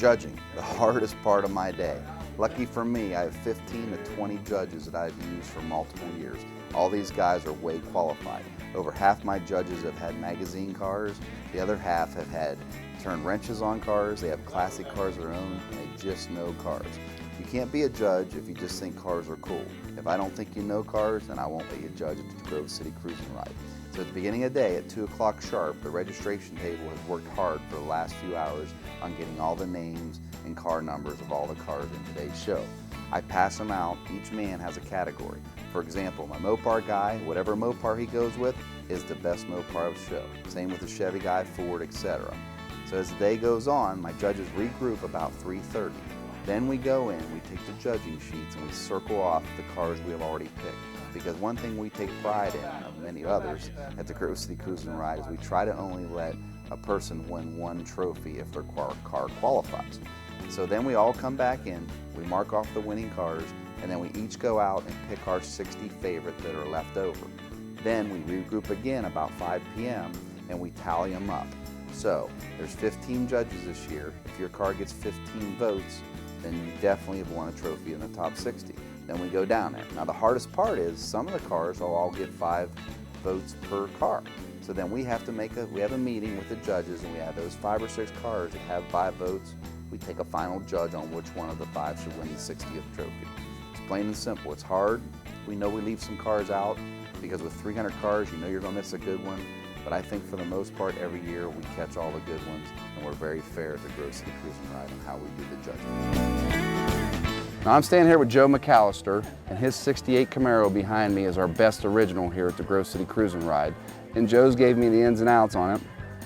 Judging, the hardest part of my day. Lucky for me, I have 15 to 20 judges that I've used for multiple years. All these guys are way qualified. Over half my judges have had magazine cars, the other half have had turned wrenches on cars, they have classic cars of their own, and they just know cars. You can't be a judge if you just think cars are cool. If I don't think you know cars, then I won't let you judge at the Grove City Cruising Ride. So at the beginning of the day, at 2 o'clock sharp, the registration table has worked hard for the last few hours on getting all the names and car numbers of all the cars in today's show. I pass them out. Each man has a category. For example, my Mopar guy, whatever Mopar he goes with, is the best Mopar of the show. Same with the Chevy guy, Ford, etc. So as the day goes on, my judges regroup about 3:30. Then we go in, we take the judging sheets, and we circle off the cars we have already picked. Because one thing we take pride in, and many others, at the Grove City Cruising Ride is we try to only let a person win one trophy if their car qualifies. So then we all come back in, we mark off the winning cars, and then we each go out and pick our 60 favorite that are left over. Then we regroup again about 5 p.m. and we tally them up. So there's 15 judges this year. If your car gets 15 votes, then you definitely have won a trophy in the top 60. Then we go down there. Now the hardest part is some of the cars will all get 5 votes per car. So then we have to we have a meeting with the judges, and we have those 5 or 6 cars that have 5 votes. We take a final judge on which one of the 5 should win the 60th trophy. It's plain and simple. It's hard. We know we leave some cars out because with 300 cars, you know you're going to miss a good one. But I think for the most part, every year we catch all the good ones, and we're very fair at the Grove City Cruising Ride on how we do the judging. Now I'm standing here with Joe McAllister, and his 68 Camaro behind me is our best original here at the Grove City Cruising Ride. And Joe's gave me the ins and outs on it.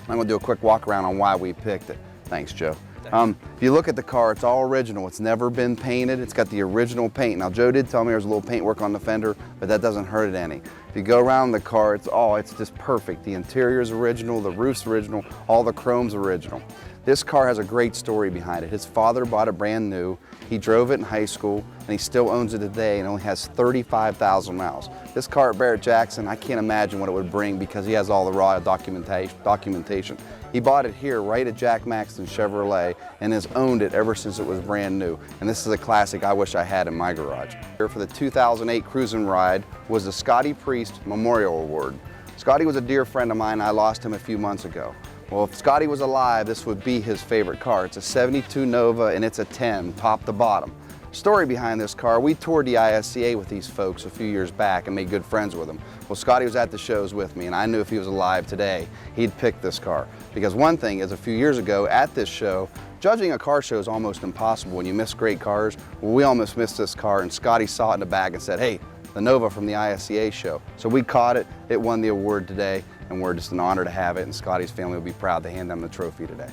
I'm going to do a quick walk around on why we picked it. Thanks, Joe. If you look at the car, it's all original. It's never been painted. It's got the original paint. Now, Joe did tell me there's a little paint work on the fender, but that doesn't hurt it any. If you go around the car, it's just perfect. The interior's original, the roof's original, all the chrome's original. This car has a great story behind it. His father bought it brand new. He drove it in high school, and he still owns it today and only has 35,000 miles. This car at Barrett-Jackson, I can't imagine what it would bring because he has all the raw documentation. He bought it here right at Jack Maxton Chevrolet and has owned it ever since it was brand new. And this is a classic I wish I had in my garage. Here for the 2008 Cruising Ride was the Scotty Priest Memorial Award. Scotty was a dear friend of mine. I lost him a few months ago. Well, if Scotty was alive, this would be his favorite car. It's a 72 Nova and it's a 10, top to bottom. Story behind this car, we toured the ISCA with these folks a few years back and made good friends with them. Well, Scotty was at the shows with me, and I knew if he was alive today, he'd pick this car. Because one thing is, a few years ago at this show, judging a car show is almost impossible when you miss great cars. Well, we almost missed this car, and Scotty saw it in the bag and said, hey, the Nova from the ISCA show. So we caught it, it won the award today, and we're just an honor to have it, and Scotty's family will be proud to hand them the trophy today.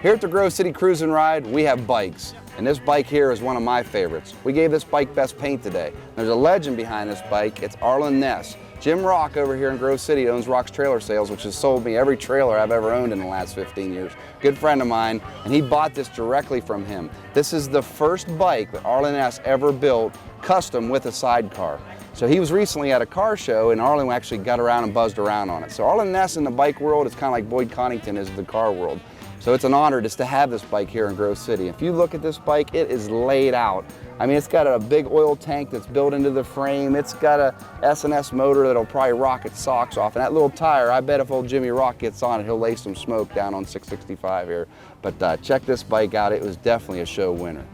Here at the Grove City Cruising Ride, we have bikes, and this bike here is one of my favorites. We gave this bike best paint today. There's a legend behind this bike. It's Arlen Ness. Jim Rock over here in Grove City owns Rock's Trailer Sales, which has sold me every trailer I've ever owned in the last 15 years. Good friend of mine, and he bought this directly from him. This is the first bike that Arlen Ness ever built custom with a sidecar. So he was recently at a car show, and Arlen actually got around and buzzed around on it. So Arlen Ness in the bike world is kind of like Boyd Connington is in the car world. So it's an honor just to have this bike here in Grove City. If you look at this bike, it is laid out. I mean, it's got a big oil tank that's built into the frame. It's got a S&S motor that'll probably rock its socks off. And that little tire, I bet if old Jimmy Rock gets on it, he'll lay some smoke down on 665 here. But check this bike out. It was definitely a show winner.